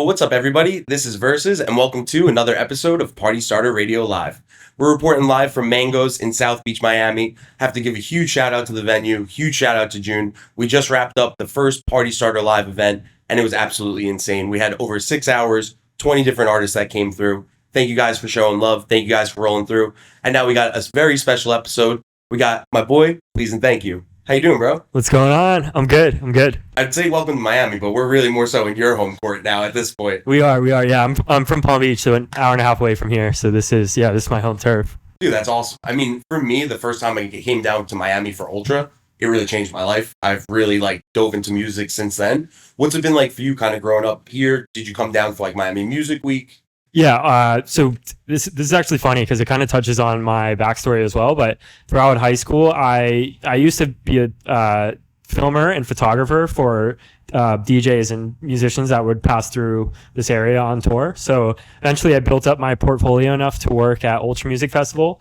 Well, what's up, everybody? This is Versus, and welcome to another episode of Party Starter Radio Live. We're reporting live from Mango's in South Beach, Miami. Have to give a huge shout out to the venue, huge shout out to June. We just wrapped up the first Party Starter Live event, and it was absolutely insane. We had over 6 hours, 20 different artists that came through. Thank you guys for showing love. Thank you guys for rolling through. And now we got a very special episode. We got my boy, Please and Thank You. How you doing, bro? What's going on? I'm good. I'd say welcome to Miami, but we're really more so in your home court now at this point. We are. Yeah, I'm from Palm Beach, so an hour and a half away from here. So this is my home turf. Dude, that's awesome. I mean, for me, the first time I came down to Miami for Ultra, it really changed my life. I've really dove into music since then. What's it been like for you kind of growing up here? Did you come down for Miami Music Week? Yeah, so this is actually funny because it kind of touches on my backstory as well. But throughout high school, I used to be a filmer and photographer for DJs and musicians that would pass through this area on tour. So eventually I built up my portfolio enough to work at Ultra Music Festival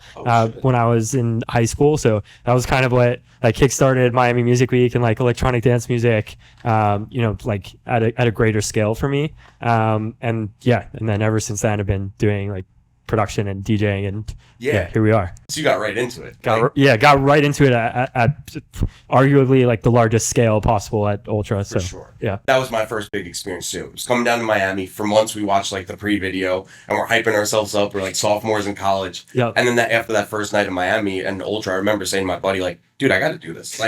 when I was in high school. So that was kind of what kickstarted Miami Music Week and electronic dance music, at a greater scale for me. And then ever since then I've been doing production and DJing, and here we are. So you got right into it. Got right into it at arguably the largest scale possible at Ultra. For sure. Yeah. That was my first big experience too. It was coming down to Miami. For months we watched the pre-video and we're hyping ourselves up. We're sophomores in college. Yep. And then after that first night in Miami and Ultra, I remember saying to my buddy, dude, I got to do this.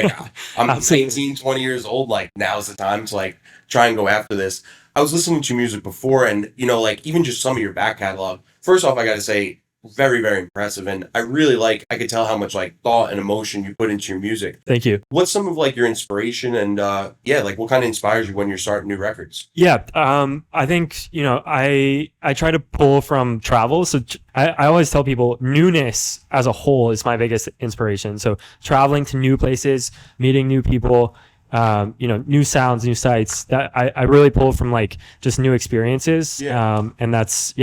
I'm 18, 20 years old. Now's the time to try and go after this. I was listening to your music before and, even just some of your back catalog. First off, I got to say, very, very impressive. And I really I could tell how much thought and emotion you put into your music. Thank you. What's some of your inspiration and, what kind of inspires you when you're starting new records? Yeah. I think, I try to pull from travel. So I always tell people newness as a whole is my biggest inspiration. So traveling to new places, meeting new people, new sounds, new sights, that I really pull from just new experiences. Yeah. And that's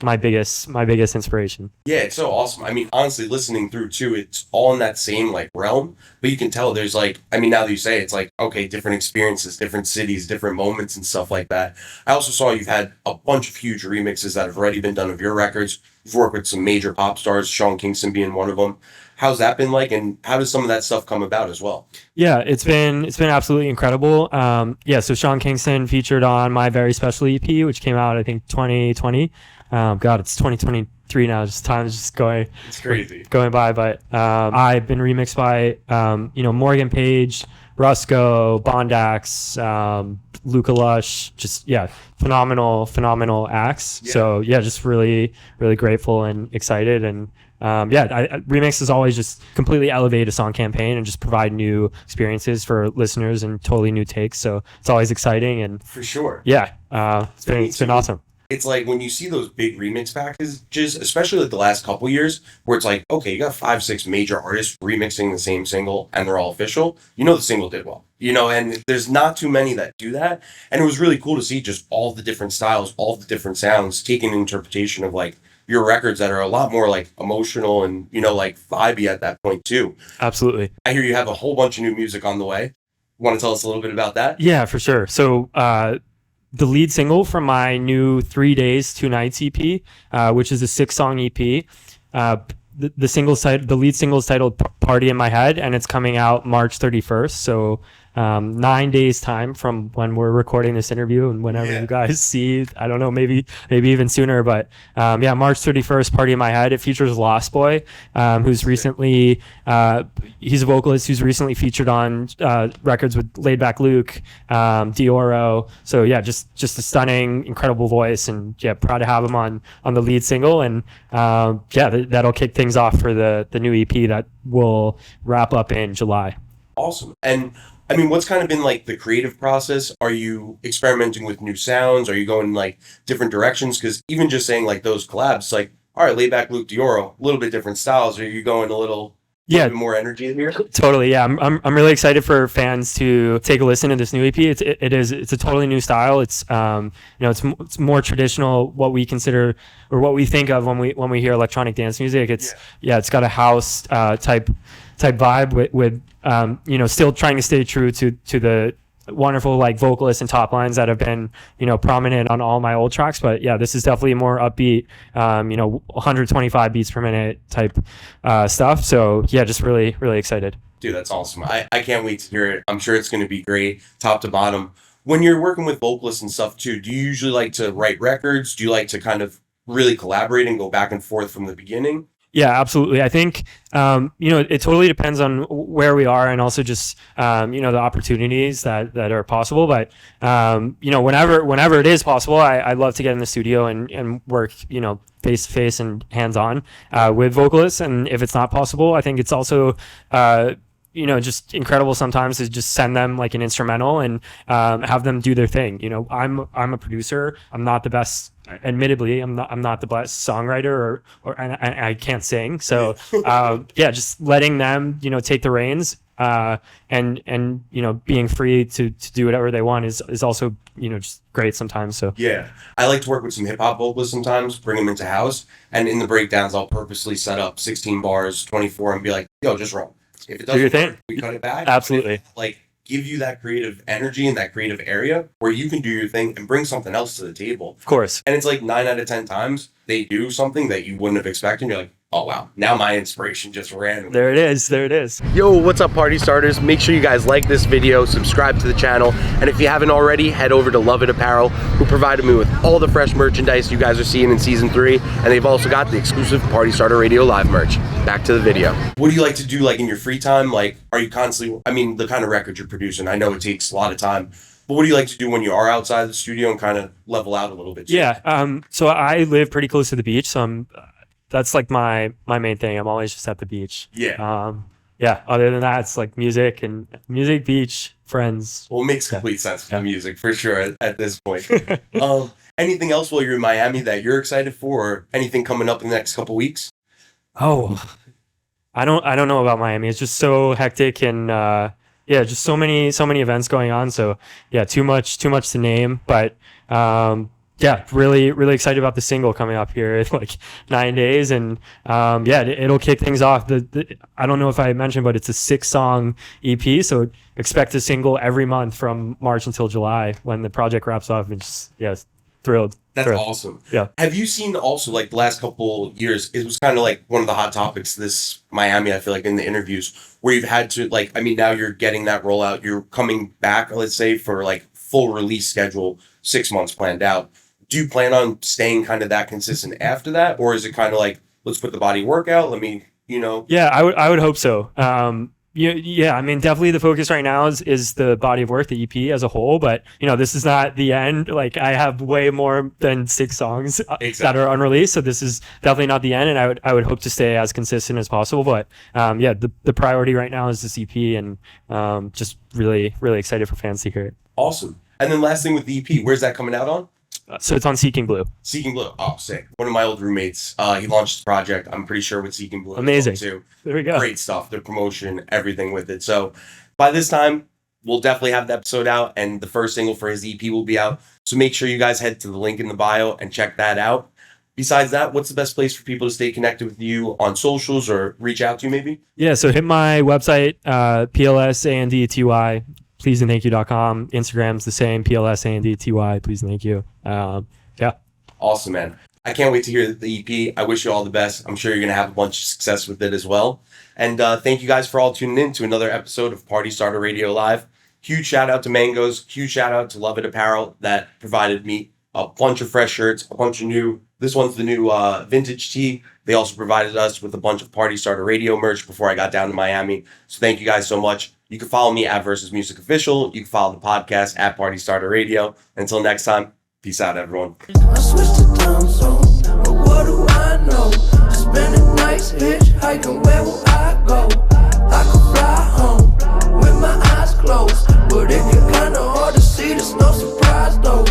my biggest inspiration. Yeah, it's so awesome. I mean, honestly, listening through too, it's all in that same realm, but you can tell there's now that you say it, it's okay, different experiences, different cities, different moments and stuff like that. I also saw you've had a bunch of huge remixes that have already been done of your records. You've worked with some major pop stars, Sean Kingston being one of them. How's that been and how does some of that stuff come about as well? Yeah, it's been absolutely incredible. So Sean Kingston featured on my very special EP, which came out I think 2020. It's 2023 now. Time is just going. It's crazy going by. But I've been remixed by Morgan Page, Rusko, Bondax, Luca Lush. Phenomenal acts. Yeah. So just really really grateful and excited and. Remix is always just completely elevate a song campaign and just provide new experiences for listeners and totally new takes. So it's always exciting and for sure. Yeah, it's been awesome. It's when you see those big remix packages, especially the last couple years, where it's okay, you got 5-6 major artists remixing the same single and they're all official. The single did well. And there's not too many that do that. And it was really cool to see just all the different styles, all the different sounds, taking an interpretation of your records that are a lot more emotional and vibey at that point too. Absolutely. I hear you have a whole bunch of new music on the way. Want to tell us a little bit about that? Yeah, for sure. So the lead single from my new 3 Days 2 Nights EP, which is a 6-song EP, the lead single is titled Party in My Head, and it's coming out March 31st. So 9 days time from when we're recording this interview and whenever you guys see, I don't know, maybe even sooner, but March 31st, Party in My Head. It features Lost Boy, who's recently he's a vocalist who's recently featured on records with Laid Back Luke, Dioro. So just a stunning, incredible voice, and proud to have him on the lead single, and that'll kick things off for the new EP that will wrap up in July. Awesome. And I mean, what's kind of been the creative process? Are you experimenting with new sounds? Are you going different directions? Because even just saying those collabs, all right, Laid Back Luke, Dioro, a little bit different styles. Are you going a little bit more energy here? Totally. Yeah, I'm really excited for fans to take a listen to this new EP. It's a totally new style. It's it's more traditional, what we consider or what we think of when we hear electronic dance music. It's got a house type vibe with still trying to stay true to the wonderful like vocalists and top lines that have been, prominent on all my old tracks. But yeah, this is definitely more upbeat, 125 beats per minute type stuff. So yeah, just really, really excited. Dude, that's awesome. I can't wait to hear it. I'm sure it's going to be great, top to bottom. When you're working with vocalists and stuff too, do you usually like to write records? Do you like to kind of really collaborate and go back and forth from the beginning? Yeah, absolutely. I think, it totally depends on where we are and also just, the opportunities that are possible. But, whenever it is possible, I love to get in the studio and work, face to face and hands on with vocalists. And if it's not possible, I think it's also, just incredible sometimes to just send them like an instrumental and have them do their thing. I'm a producer. I'm not the best. Admittedly, I'm not the best songwriter or I can't sing. So just letting them take the reins and being free to do whatever they want is also just great sometimes. So yeah, I like to work with some hip hop vocalists sometimes, bring them into house, and in the breakdowns I'll purposely set up 16 bars, 24, and be like, yo, just roll. If it doesn't work, we cut it back. Absolutely. Like, give you that creative energy and that creative area where you can do your thing and bring something else to the table. Of course. And it's like 9 out of 10 times they do something that you wouldn't have expected. And you're like, oh, wow. Now my inspiration just ran. There it is. Yo, what's up, party starters? Make sure you guys like this video, subscribe to the channel. And if you haven't already, head over to Love It Apparel, who provided me with all the fresh merchandise you guys are seeing in season 3. And they've also got the exclusive Party Starter Radio live merch. Back to the video. What do you like to do like in your free time? Like, are you constantly, the kind of record you're producing, I know it takes a lot of time. But what do you like to do when you are outside the studio and kind of level out a little bit? Yeah. So I live pretty close to the beach. So that's like my main thing. I'm always just at the beach. Yeah. Other than that, it's like music, beach, friends. Well, it makes complete sense for music for sure at this point. Anything else while you're in Miami that you're excited for, or anything coming up in the next couple weeks? Oh, I don't know about Miami. It's just so hectic and just so many events going on. So yeah, too much to name. But really, really excited about the single coming up here in like 9 days, and it'll kick things off. I don't know if I mentioned, but it's a 6-song EP, so expect a single every month from March until July when the project wraps up. And just thrilled. That's awesome. Yeah. Have you seen also like the last couple years, it was kind of like one of the hot topics this Miami, I feel like, in the interviews where you've had to now you're getting that rollout, you're coming back, let's say, for like full release schedule, 6 months planned out. Do you plan on staying kind of that consistent after that? Or is it kind of like, let's put the body work out? Yeah, I would hope so. Definitely the focus right now is the body of work, the EP as a whole. But, this is not the end. Like, I have way more than 6 songs that are unreleased. So this is definitely not the end. And I would hope to stay as consistent as possible. But, the priority right now is this EP, and just really, really excited for fans to hear it. Awesome. And then last thing with the EP, where's that coming out on? So it's on Seeking Blue. Seeking Blue. Oh, sick. One of my old roommates, he launched this project, I'm pretty sure, with Seeking Blue. Amazing. Too. There we go. Great stuff. The promotion, everything with it. So by this time, we'll definitely have the episode out, and the first single for his EP will be out. So make sure you guys head to the link in the bio and check that out. Besides that, what's the best place for people to stay connected with you on socials or reach out to you maybe? Yeah, so hit my website, PLS&TY. pleaseandthankyou.com. Instagram's the same, PLS&TY, please and thank you. Awesome, man. I can't wait to hear the EP. I wish you all the best. I'm sure you're going to have a bunch of success with it as well. And thank you guys for all tuning in to another episode of Party Starter Radio Live. Huge shout out to Mangoes. Huge shout out to Love It Apparel that provided me a bunch of fresh shirts, a bunch of new, this one's the new vintage tee. They also provided us with a bunch of Party Starter Radio merch before I got down to Miami. So thank you guys so much. You can follow me at Versus Music Official. You can follow the podcast at Party Starter Radio. Until next time, peace out, everyone. I switched to time zone, but what do I know? Just spend a nice hitchhiking, where will I go? I could fly home with my eyes closed, but it get kinda hard to see, there's no surprise though.